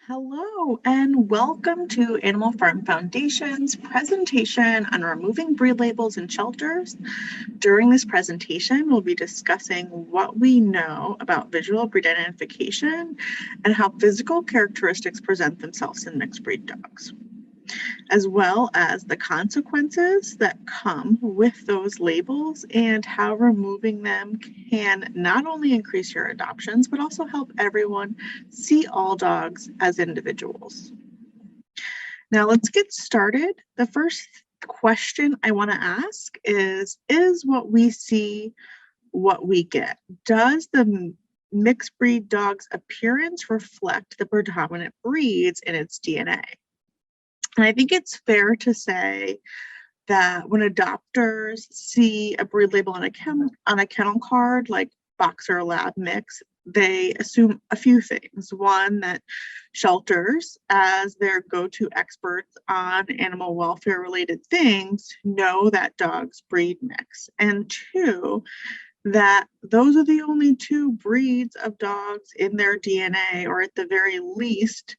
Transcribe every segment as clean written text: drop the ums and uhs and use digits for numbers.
Hello and welcome to Animal Farm Foundation's presentation on removing breed labels in shelters. During this presentation, we'll be discussing what we know about visual breed identification and how physical characteristics present themselves in mixed breed dogs, as well as the consequences that come with those labels and how removing them can not only increase your adoptions, but also help everyone see all dogs as individuals. Now let's get started. The first question I want to ask is what we see what we get? Does the mixed breed dog's appearance reflect the predominant breeds in its DNA? And I think it's fair to say that when adopters see a breed label on a kennel card, like boxer or lab mix, they assume a few things. One, that shelters, as their go-to experts on animal welfare related things, know that dogs breed mix. And two, that those are the only two breeds of dogs in their DNA, or at the very least,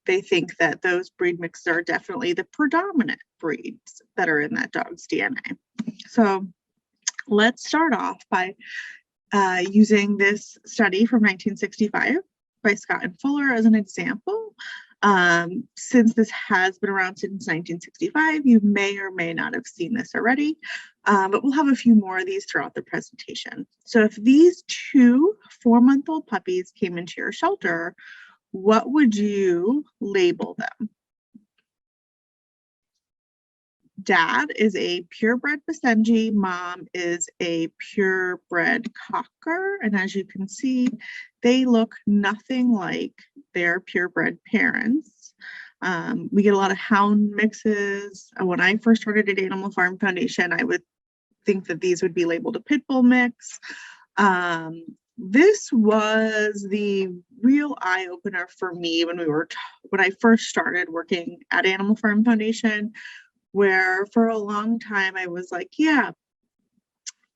they think that those breed mixes are definitely the predominant breeds that are in that dog's DNA. So let's start off by using this study from 1965 by Scott and Fuller as an example. Since this has been around since 1965, you may or may not have seen this already, but we'll have a few more of these throughout the presentation. So if these two 4-month-old puppies came into your shelter, what would you label them? Dad is a purebred Basenji, mom is a purebred Cocker, and as you can see, they look nothing like their purebred parents. We get a lot of hound mixes. When I first started at Animal Farm Foundation, I would think that these would be labeled a pit bull mix. This was the real eye-opener for me when I first started working at Animal Farm Foundation, where for a long time I was like, yeah,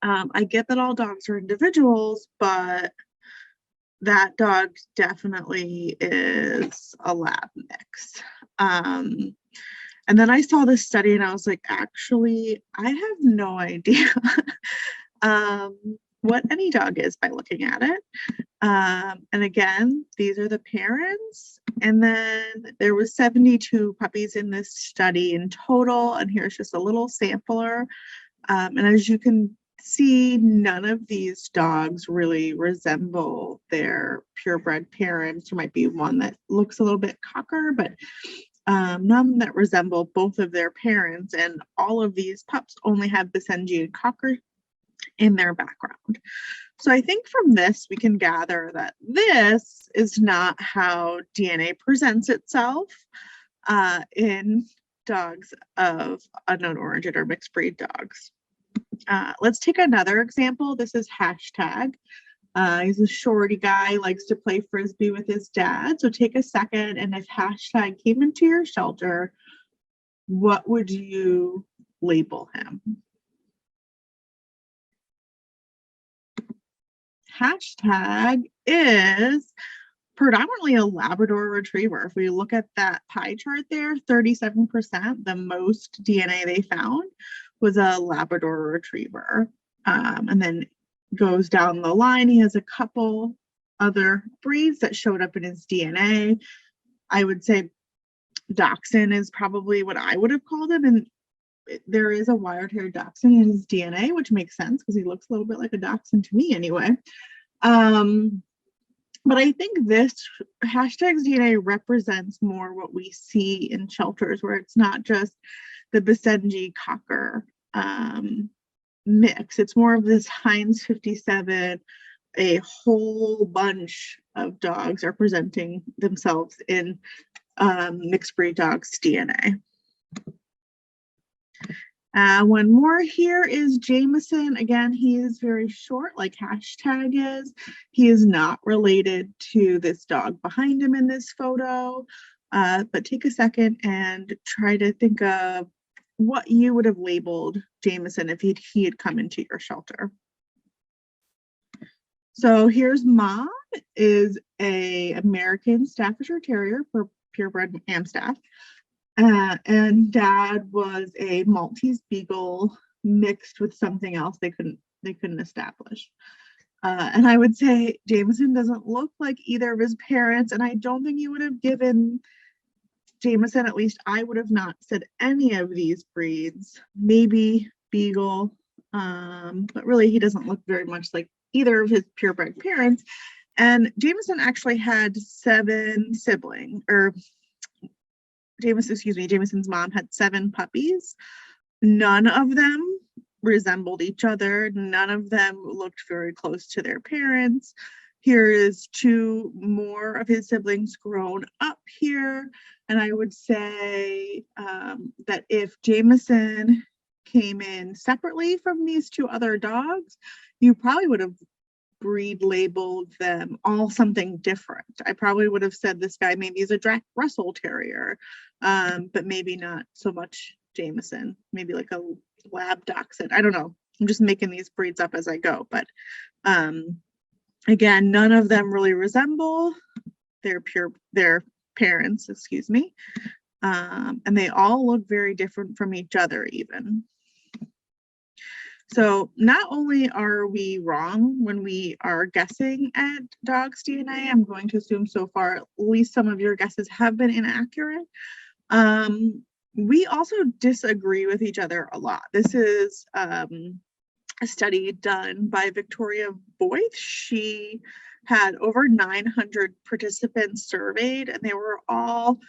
I get that all dogs are individuals, but that dog definitely is a lab mix. And then I saw this study and I was like, actually, I have no idea what any dog is by looking at it. And again, these are the parents. And then there was 72 puppies in this study in total. And here's just a little sampler. And as you can see, none of these dogs really resemble their purebred parents. There might be one that looks a little bit Cocker, but none that resemble both of their parents. And all of these pups only have Basenji and Cocker in their background. So I think from this, we can gather that this is not how DNA presents itself in dogs of unknown origin or mixed breed dogs. Let's take another example. This is Hashtag. He's a shorty guy, likes to play Frisbee with his dad. So take a second, and if Hashtag came into your shelter, what would you label him? Hashtag is predominantly a Labrador Retriever. If we look at that pie chart there, 37%, the most DNA they found was a Labrador Retriever. And then goes down the line, he has a couple other breeds that showed up in his DNA. I would say Dachshund is probably what I would have called him, and there is a wire-haired Dachshund in his DNA, which makes sense because he looks a little bit like a Dachshund to me anyway. But I think this Hashtag's DNA represents more what we see in shelters, where it's not just the Basenji Cocker mix. It's more of this Heinz 57, a whole bunch of dogs are presenting themselves in mixed breed dogs' DNA. One more here is Jameson. Again, he is very short, like Hashtag is. He is not related to this dog behind him in this photo. But take a second and try to think of what you would have labeled Jameson if he had come into your shelter. So here's mom is a American Staffordshire Terrier for purebred Amstaff. And dad was a Maltese Beagle mixed with something else they couldn't establish. And I would say Jameson doesn't look like either of his parents, and I don't think you would have given Jameson, at least I would have not said any of these breeds. Maybe Beagle, but really he doesn't look very much like either of his purebred parents. And Jameson actually had 7 siblings, or Jameson's mom had 7 puppies. None of them resembled each other. None of them looked very close to their parents. Here is 2 more of his siblings grown up here. And I would say that if Jameson came in separately from these 2 other dogs, you probably would have breed labeled them all something different. I probably would have said this guy maybe is a Jack Russell Terrier, but maybe not so much Jameson, maybe like a Lab Dachshund. I don't know. I'm just making these breeds up as I go. But again, none of them really resemble their parents, and they all look very different from each other even. So not only are we wrong when we are guessing at dogs' DNA, I'm going to assume so far at least some of your guesses have been inaccurate. We also disagree with each other a lot. This is a study done by Victoria Boyth. She had over 900 participants surveyed, and they were all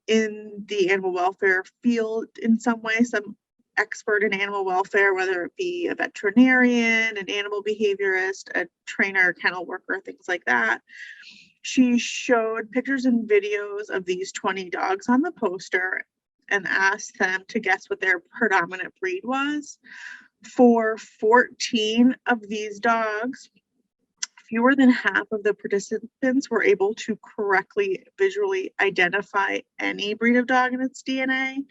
in the animal welfare field in some way, some expert in animal welfare, whether it be a veterinarian, an animal behaviorist, a trainer, kennel worker, things like that. She showed pictures and videos of these 20 dogs on the poster and asked them to guess what their predominant breed was. For 14 of these dogs, fewer than half of the participants were able to correctly visually identify any breed of dog in its DNA.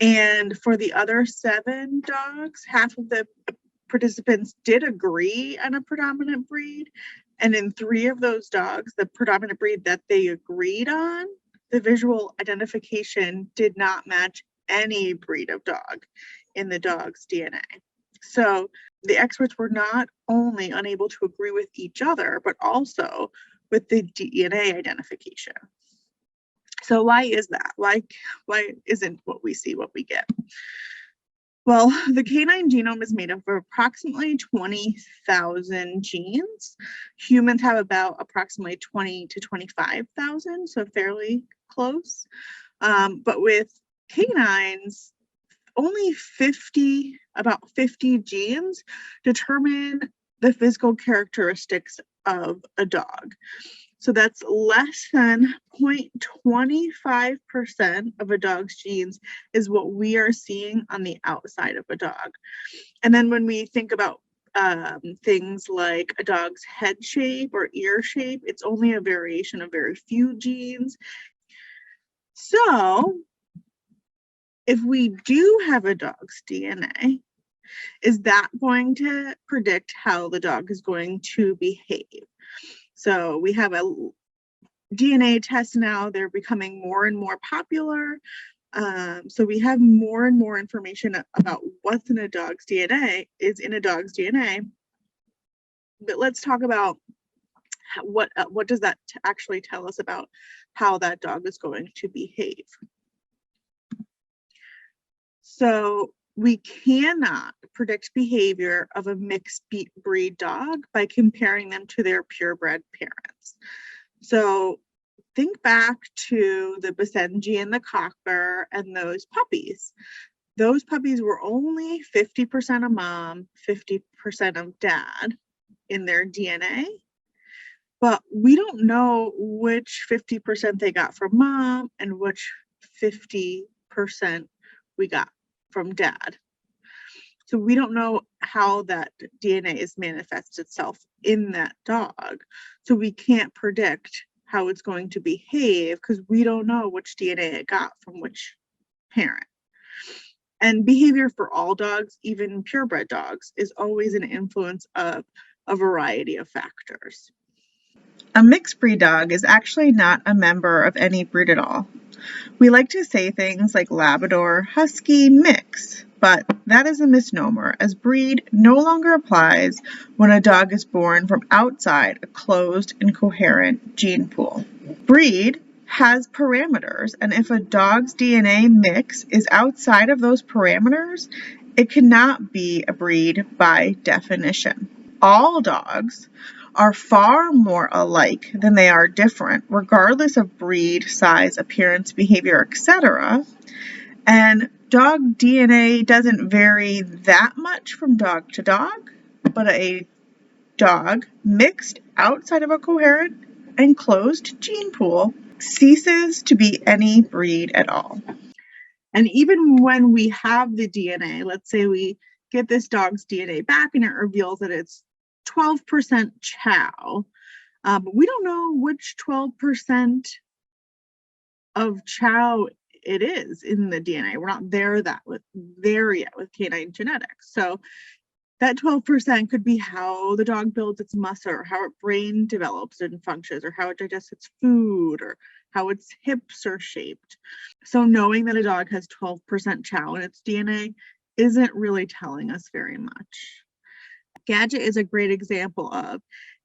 And for the other 7 dogs, half of the participants did agree on a predominant breed. And in 3 of those dogs, the predominant breed that they agreed on, the visual identification did not match any breed of dog in the dog's DNA. So the experts were not only unable to agree with each other, but also with the DNA identification. So why is that? Why isn't what we see what we get? Well, the canine genome is made up of approximately 20,000 genes. Humans have about approximately 20 to 25,000, so fairly close. But with canines, only about 50 genes determine the physical characteristics of a dog. So that's less than 0.25% of a dog's genes is what we are seeing on the outside of a dog. And then when we think about things like a dog's head shape or ear shape, it's only a variation of very few genes. So if we do have a dog's DNA, is that going to predict how the dog is going to behave? So we have a DNA test now. They're becoming more and more popular. So we have more and more information about what's in a dog's DNA, But let's talk about what does that actually tell us about how that dog is going to behave. So we cannot predict behavior of a mixed breed dog by comparing them to their purebred parents. So think back to the Basenji and the Cocker and those puppies. Those puppies were only 50% of mom, 50% of dad in their DNA. But we don't know which 50% they got from mom and which 50% we got from dad. So we don't know how that DNA is manifests itself in that dog. So we can't predict how it's going to behave because we don't know which DNA it got from which parent. And behavior for all dogs, even purebred dogs, is always an influence of a variety of factors. A mixed breed dog is actually not a member of any breed at all. We like to say things like Labrador, Husky, mix, but that is a misnomer, as breed no longer applies when a dog is born from outside a closed and coherent gene pool. Breed has parameters, and if a dog's DNA mix is outside of those parameters, it cannot be a breed by definition. All dogs are far more alike than they are different, regardless of breed, size, appearance, behavior, etc. And dog DNA doesn't vary that much from dog to dog, but a dog mixed outside of a coherent and closed gene pool ceases to be any breed at all. And even when we have the DNA, let's say we get this dog's DNA back and it reveals that it's 12% chow, but we don't know which 12% of chow it is in the DNA. We're not there yet with canine genetics. So that 12% could be how the dog builds its muscle, or how its brain develops and functions, or how it digests its food, or how its hips are shaped. So knowing that a dog has 12% chow in its DNA isn't really telling us very much. Gadget is a great example of,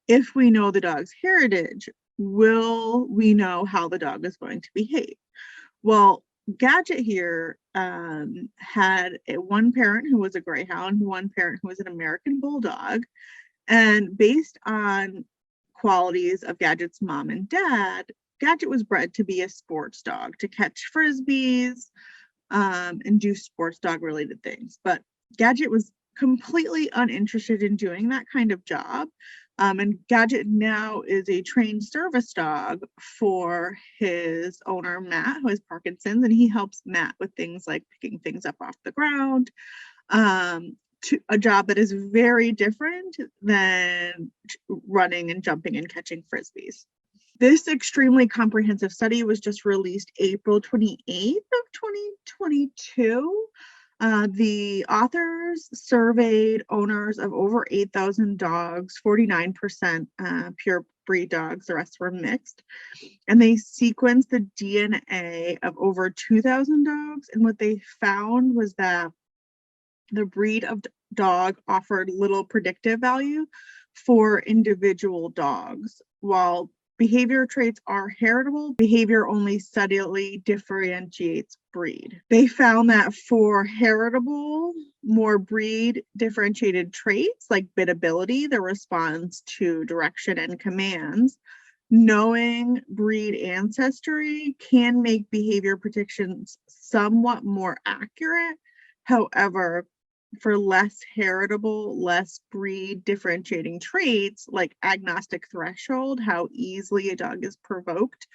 if we know the dog's heritage, will we know how the dog is going to behave? Well, Gadget here had one parent who was a greyhound, one parent who was an American bulldog, and based on qualities of Gadget's mom and dad, Gadget was bred to be a sports dog, to catch frisbees and do sports dog related things. But Gadget was completely uninterested in doing that kind of job. And Gadget now is a trained service dog for his owner, Matt, who has Parkinson's, and he helps Matt with things like picking things up off the ground, to a job that is very different than running and jumping and catching frisbees. This extremely comprehensive study was just released April 28th of 2022. The authors surveyed owners of over 8,000 dogs, 49% pure breed dogs, the rest were mixed. And they sequenced the DNA of over 2,000 dogs. And what they found was that the breed of dog offered little predictive value for individual dogs. While behavior traits are heritable, behavior only subtly differentiates breed. They found that for heritable, more breed differentiated traits like biddability, the response to direction and commands, knowing breed ancestry can make behavior predictions somewhat more accurate. However, for less heritable, less breed differentiating traits like agnostic threshold, how easily a dog is provoked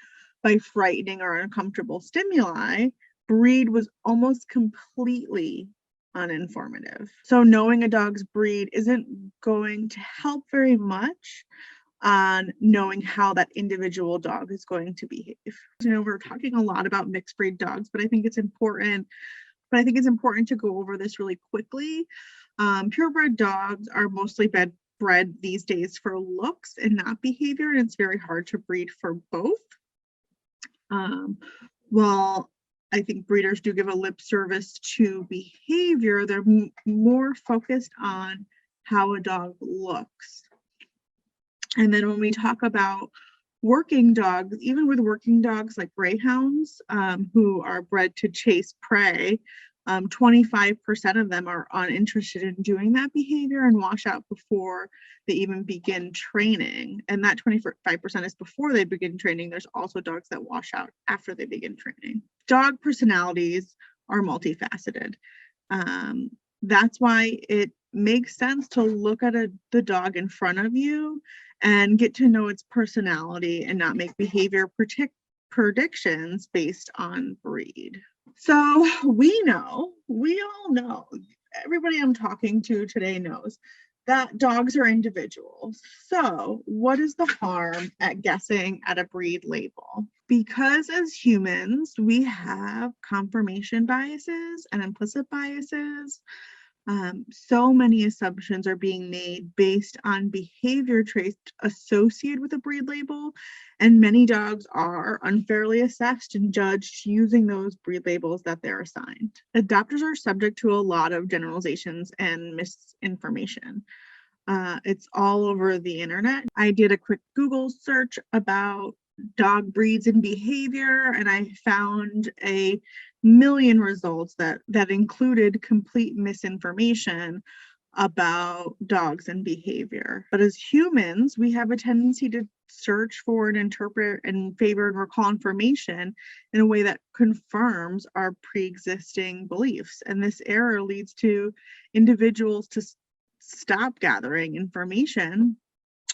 by frightening or uncomfortable stimuli, breed was almost completely uninformative. So knowing a dog's breed isn't going to help very much on knowing how that individual dog is going to behave. We're talking a lot about mixed breed dogs, but I think it's important to go over this really quickly. Purebred dogs are mostly bred these days for looks and not behavior, and it's very hard to breed for both. While I think breeders do give a lip service to behavior, they're more focused on how a dog looks. And then when we talk about working dogs, even with working dogs like greyhounds, who are bred to chase prey, 25% of them are uninterested in doing that behavior and wash out before they even begin training. And that 25% is before they begin training. There's also dogs that wash out after they begin training. Dog personalities are multifaceted. That's why it makes sense to look at the dog in front of you and get to know its personality and not make behavior predictions based on breed. So we all know, everybody I'm talking to today knows that dogs are individuals. So what is the harm at guessing at a breed label? Because as humans, we have confirmation biases and implicit biases. So many assumptions are being made based on behavior traits associated with a breed label, and many dogs are unfairly assessed and judged using those breed labels that they're assigned. Adopters are subject to a lot of generalizations and misinformation. It's all over the internet. I did a quick Google search about dog breeds and behavior, and I found a million results that included complete misinformation about dogs and behavior. But as humans, we have a tendency to search for and interpret and favor and recall information in a way that confirms our pre-existing beliefs. And this error leads to individuals to stop gathering information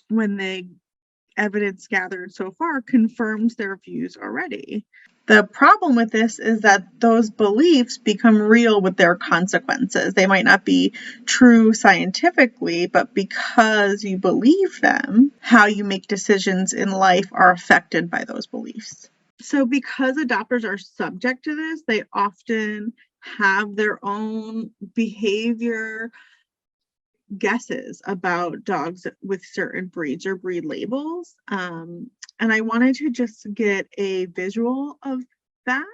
when the evidence gathered so far confirms their views already. The problem with this is that those beliefs become real with their consequences. They might not be true scientifically, but because you believe them, how you make decisions in life are affected by those beliefs. So because adopters are subject to this, they often have their own behavior guesses about dogs with certain breeds or breed labels. And I wanted to just get a visual of that.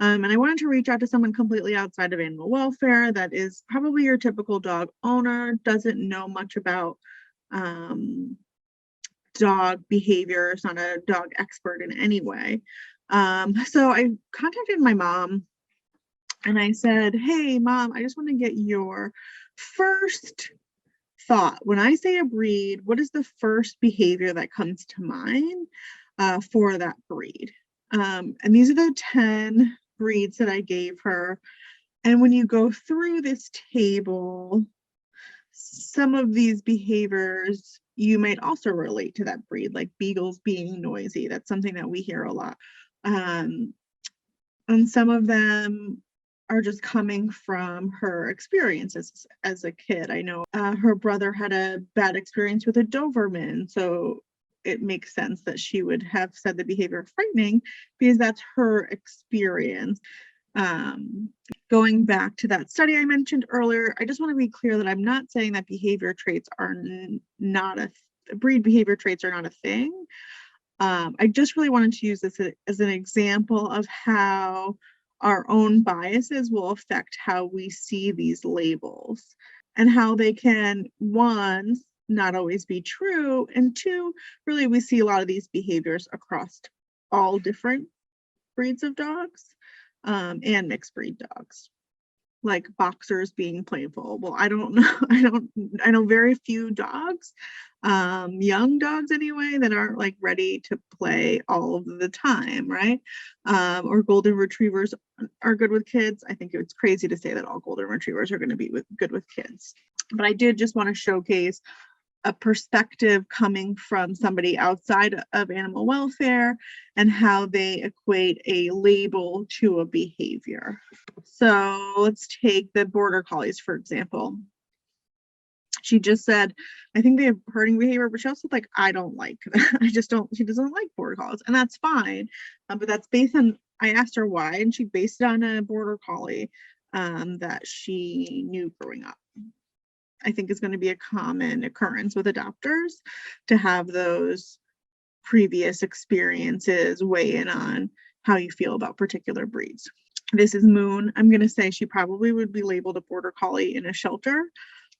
And I wanted to reach out to someone completely outside of animal welfare that is probably your typical dog owner, doesn't know much about dog behavior, is not a dog expert in any way. So I contacted my mom and I said, hey, Mom, I just want to get your first thought. When I say a breed, what is the first behavior that comes to mind for that breed? And these are the 10 breeds that I gave her. And when you go through this table, some of these behaviors you might also relate to that breed, like beagles being noisy. That's something that we hear a lot. And some of them are just coming from her experiences as a kid. I know her brother had a bad experience with a Doberman, so it makes sense that she would have said the behavior frightening because that's her experience. Going back to that study I mentioned earlier, I just want to be clear that I'm not saying that behavior traits are not breed behavior traits are not a thing. I just really wanted to use this as an example of how our own biases will affect how we see these labels and how they can, one, not always be true, and two, really we see a lot of these behaviors across all different breeds of dogs and mixed breed dogs, like boxers being playful. Well, I don't know. I know very few dogs, young dogs anyway, that aren't like ready to play all of the time, right? Or golden retrievers are good with kids. I think it's crazy to say that all golden retrievers are going to be good with kids. But I did just want to showcase a perspective coming from somebody outside of animal welfare and how they equate a label to a behavior. So let's take the border collies, for example. She just said, I think they have herding behavior, but she also like, I don't like that. She doesn't like border collies, and that's fine. But that's based on, I asked her why, and she based it on a border collie that she knew growing up. I think is going to be a common occurrence with adopters to have those previous experiences weigh in on how you feel about particular breeds. This is Moon. I'm going to say she probably would be labeled a border collie in a shelter.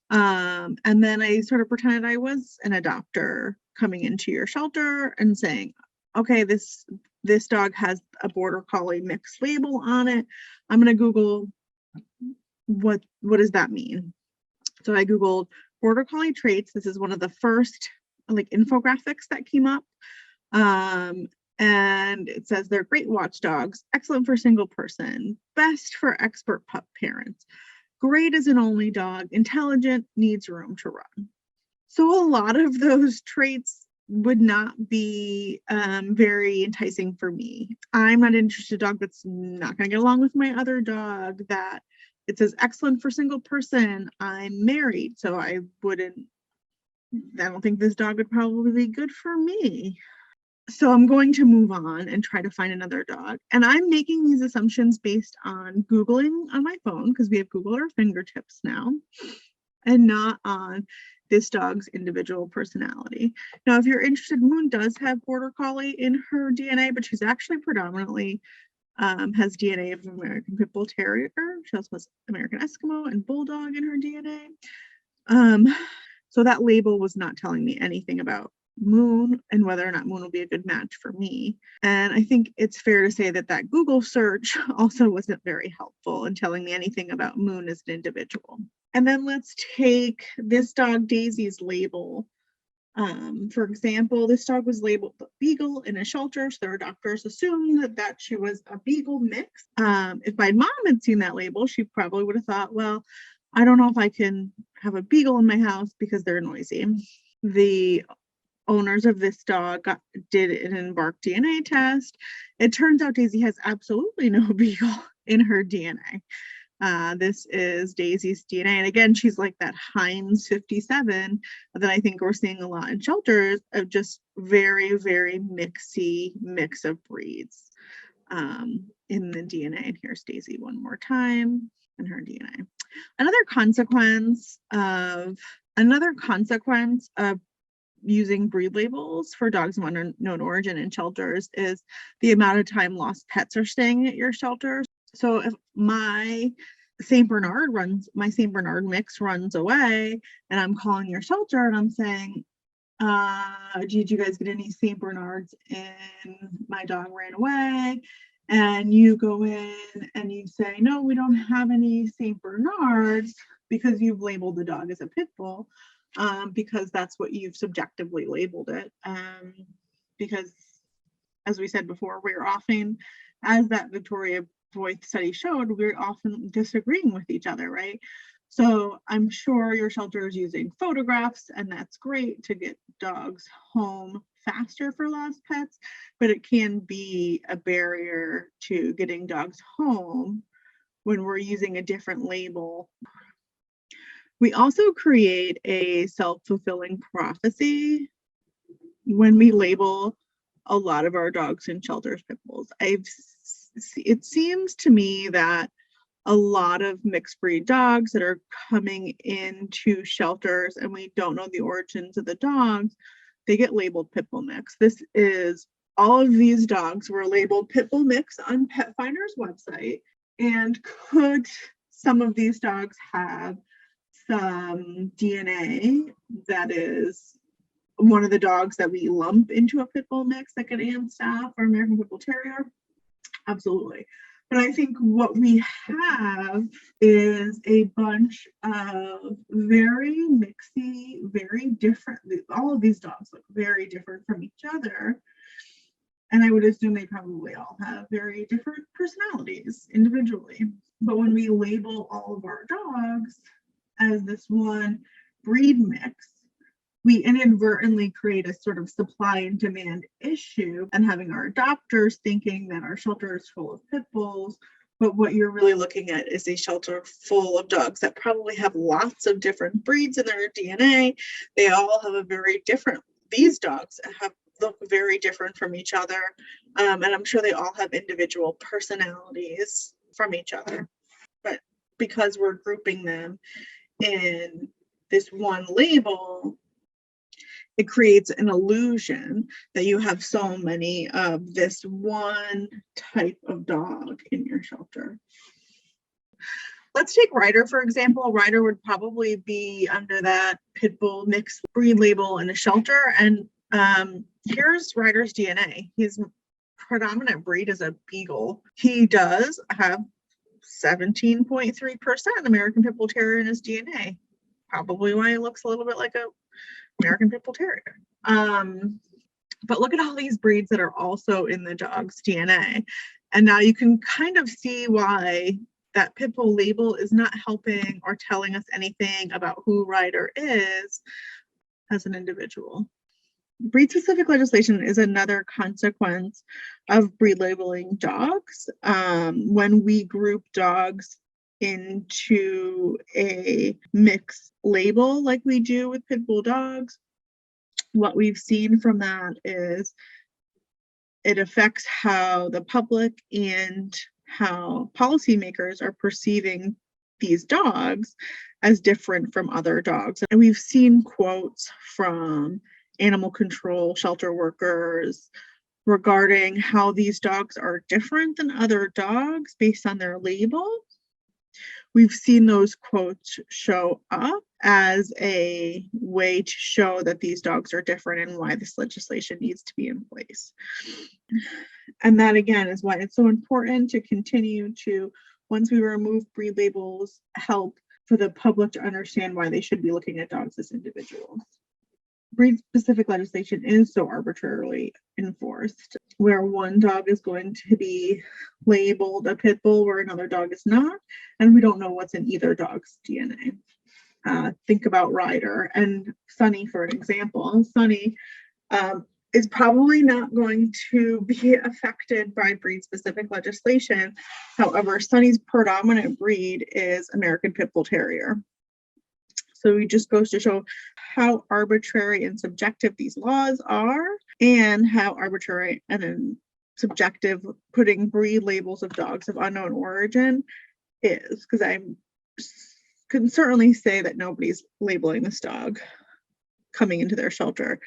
And then I sort of pretended I was an adopter coming into your shelter and saying, okay, this dog has a border collie mixed label on it. I'm going to Google what does that mean? So I Googled border collie traits. This is one of the first like infographics that came up. And it says they're great watchdogs, excellent for single person, best for expert pup parents, great as an only dog, intelligent, needs room to run. So a lot of those traits would not be very enticing for me. I'm not interested in a dog that's not going to get along with my other dog, that it says excellent for single person. I'm married, so I don't think this dog would probably be good for me. So I'm going to move on and try to find another dog. And I'm making these assumptions based on Googling on my phone, because we have Google at our fingertips now, and not on this dog's individual personality. Now, if you're interested, Moon does have Border Collie in her DNA, but she's actually predominantly has DNA of American Pit Bull Terrier. She also has American Eskimo and Bulldog in her DNA. So that label was not telling me anything about Moon and whether or not Moon will be a good match for me. And I think it's fair to say that that Google search also wasn't very helpful in telling me anything about Moon as an individual. And then let's take this dog Daisy's label. For example, this dog was labeled a Beagle in a shelter, so their doctors assumed that she was a Beagle mix. If my mom had seen that label, she probably would have thought, well, I don't know if I can have a Beagle in my house because they're noisy. The owners of this dog did an Embark DNA test. It turns out Daisy has absolutely no Beagle in her DNA. This is Daisy's DNA. And again, she's like that Heinz 57 that I think we're seeing a lot in shelters, of just very, very mixy mix of breeds in the DNA. And here's Daisy one more time in her DNA. Another consequence of using breed labels for dogs of unknown origin in shelters is the amount of time lost pets are staying at your shelter. So if my St. Bernard mix runs away and I'm calling your shelter and I'm saying, did you guys get any St. Bernards and my dog ran away? And you go in and you say, no, we don't have any St. Bernards, because you've labeled the dog as a pit bull, because that's what you've subjectively labeled it. Because as we said before, we're often, as that Victoria Voigt study showed, we're often disagreeing with each other, right? So I'm sure your shelter is using photographs, and that's great to get dogs home faster for lost pets, but it can be a barrier to getting dogs home when we're using a different label. We also create a self-fulfilling prophecy when we label a lot of our dogs in shelters pit bulls. It seems to me that a lot of mixed breed dogs that are coming into shelters and we don't know the origins of the dogs, they get labeled pit bull mix. All of these dogs were labeled pit bull mix on Pet Finder's website. And could some of these dogs have some DNA that is one of the dogs that we lump into a pit bull mix, like an Amstaff or American Pit Bull Terrier? Absolutely. But I think what we have is a bunch of very mixy, very different, all of these dogs look very different from each other. And I would assume they probably all have very different personalities individually. But when we label all of our dogs as this one breed mix, we inadvertently create a sort of supply and demand issue, and having our adopters thinking that our shelter is full of pit bulls. But what you're really looking at is a shelter full of dogs that probably have lots of different breeds in their DNA. They all have these dogs look very different from each other. And I'm sure they all have individual personalities from each other. But because we're grouping them in this one label, it creates an illusion that you have so many of this one type of dog in your shelter. Let's take Ryder, for example. Ryder would probably be under that pit bull mixed breed label in a shelter. And here's Ryder's DNA. His predominant breed is a Beagle. He does have 17.3% American Pit Bull Terrier in his DNA. Probably why he looks a little bit like a American Pit Bull Terrier. But look at all these breeds that are also in the dog's DNA. And now you can kind of see why that pit bull label is not helping or telling us anything about who Ryder is as an individual. Breed-specific legislation is another consequence of breed labeling dogs. When we group dogs into a mixed label like we do with pit bull dogs, what we've seen from that is it affects how the public and how policymakers are perceiving these dogs as different from other dogs. And we've seen quotes from animal control shelter workers regarding how these dogs are different than other dogs based on their label. We've seen those quotes show up as a way to show that these dogs are different and why this legislation needs to be in place. And that, again, is why it's so important to continue to, once we remove breed labels, help for the public to understand why they should be looking at dogs as individuals. Breed-specific legislation is so arbitrarily enforced, where one dog is going to be labeled a pit bull where another dog is not, and we don't know what's in either dog's DNA. Think about Ryder and Sunny, for an example. Sunny is probably not going to be affected by breed-specific legislation. However, Sunny's predominant breed is American Pit Bull Terrier. So it just goes to show how arbitrary and subjective these laws are, and how arbitrary and subjective putting breed labels of dogs of unknown origin is. Because I can certainly say that nobody's labeling this dog coming into their shelter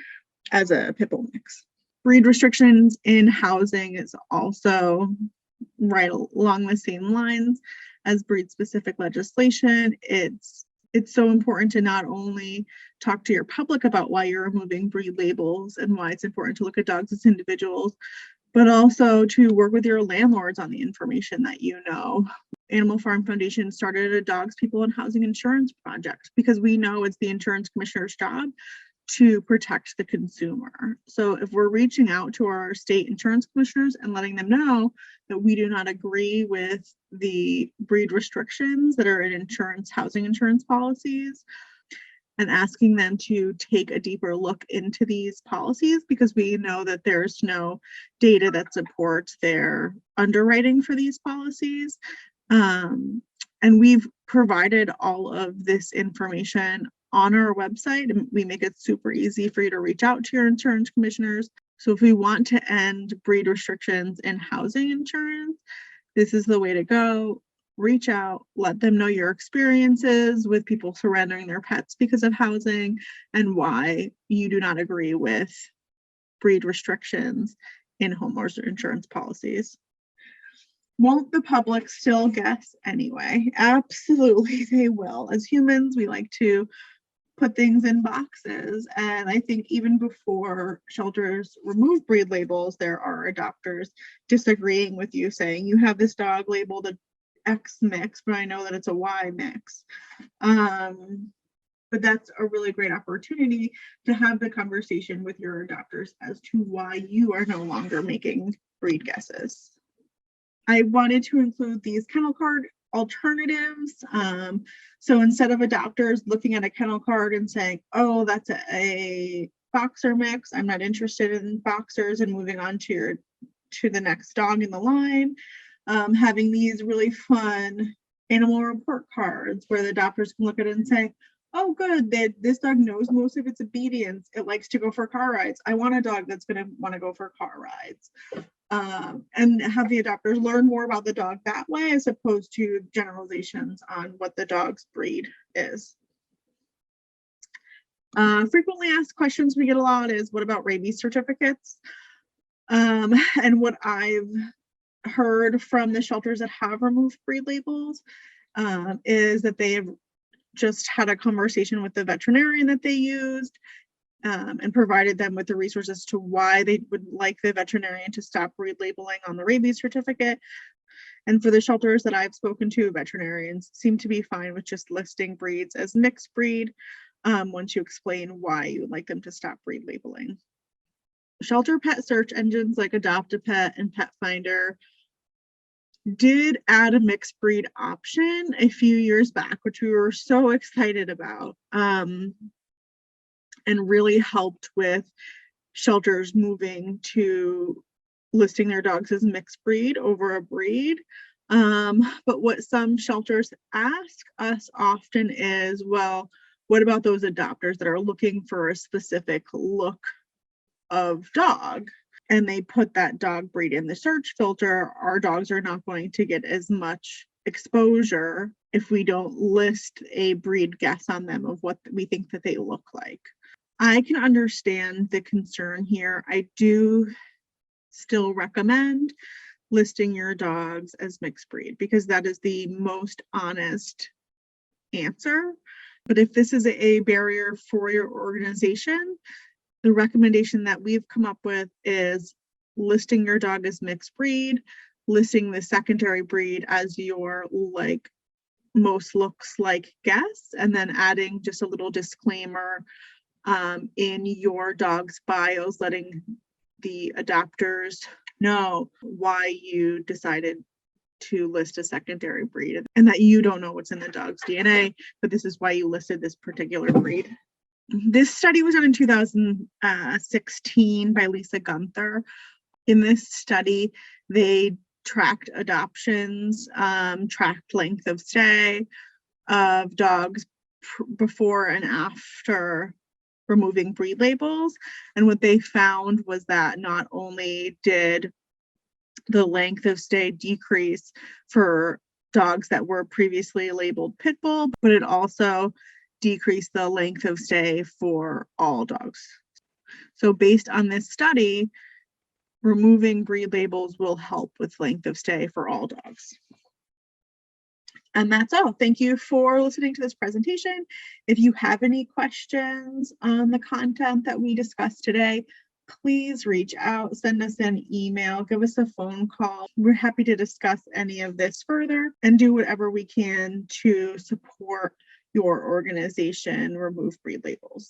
as a pit bull mix. Breed restrictions in housing is also right along the same lines as breed-specific legislation. It's so important to not only talk to your public about why you're removing breed labels and why it's important to look at dogs as individuals, but also to work with your landlords on the information that you know. Animal Farm Foundation started a Dogs, People, and Housing Insurance project because we know it's the insurance commissioner's job to protect the consumer. So if we're reaching out to our state insurance commissioners and letting them know that we do not agree with the breed restrictions that are in housing insurance policies, and asking them to take a deeper look into these policies, because we know that there's no data that supports their underwriting for these policies. And we've provided all of this information on our website, and we make it super easy for you to reach out to your insurance commissioners. So if we want to end breed restrictions in housing insurance, this is the way to go. Reach out, let them know your experiences with people surrendering their pets because of housing and why you do not agree with breed restrictions in homeowners insurance policies. Won't the public still guess anyway? Absolutely, they will. As humans, we like to put things in boxes. And I think even before shelters remove breed labels, there are adopters disagreeing with you, saying you have this dog labeled a X mix, but I know that it's a Y mix. But that's a really great opportunity to have the conversation with your adopters as to why you are no longer making breed guesses. I wanted to include these kennel card alternatives. So instead of adopters looking at a kennel card and saying, oh, that's a boxer mix, I'm not interested in boxers, and moving on to the next dog in the line, having these really fun animal report cards where the adopters can look at it and say, oh, good, this dog knows most of its obedience. It likes to go for car rides. I want a dog that's going to want to go for car rides. And have the adopters learn more about the dog that way, as opposed to generalizations on what the dog's breed is. Frequently asked questions we get a lot is, what about rabies certificates? And what I've heard from the shelters that have removed breed labels is that they have just had a conversation with the veterinarian that they used, and provided them with the resources to why they would like the veterinarian to stop breed labeling on the rabies certificate. And for the shelters that I've spoken to, veterinarians seem to be fine with just listing breeds as mixed breed once you explain why you would like them to stop breed labeling. Shelter pet search engines like Adopt-a-Pet and Pet Finder did add a mixed breed option a few years back, which we were so excited about. And really helped with shelters moving to listing their dogs as mixed breed over a breed. But what some shelters ask us often is, well, what about those adopters that are looking for a specific look of dog? and they put that dog breed in the search filter, our dogs are not going to get as much exposure if we don't list a breed guess on them of what we think that they look like. I can understand the concern here. I do still recommend listing your dogs as mixed breed because that is the most honest answer. But if this is a barrier for your organization, the recommendation that we've come up with is listing your dog as mixed breed, listing the secondary breed as your like most looks like guess, and then adding just a little disclaimer in your dog's bios, letting the adopters know why you decided to list a secondary breed and that you don't know what's in the dog's DNA, but this is why you listed this particular breed. This study was done in 2016 by Lisa Gunther. In this study, they tracked adoptions, tracked length of stay of dogs before and after removing breed labels. And what they found was that not only did the length of stay decrease for dogs that were previously labeled pit bull, but it also decreased the length of stay for all dogs. So based on this study, removing breed labels will help with length of stay for all dogs. And that's all. Thank you for listening to this presentation. If you have any questions on the content that we discussed today, please reach out, send us an email, give us a phone call. We're happy to discuss any of this further and do whatever we can to support your organization remove breed labels.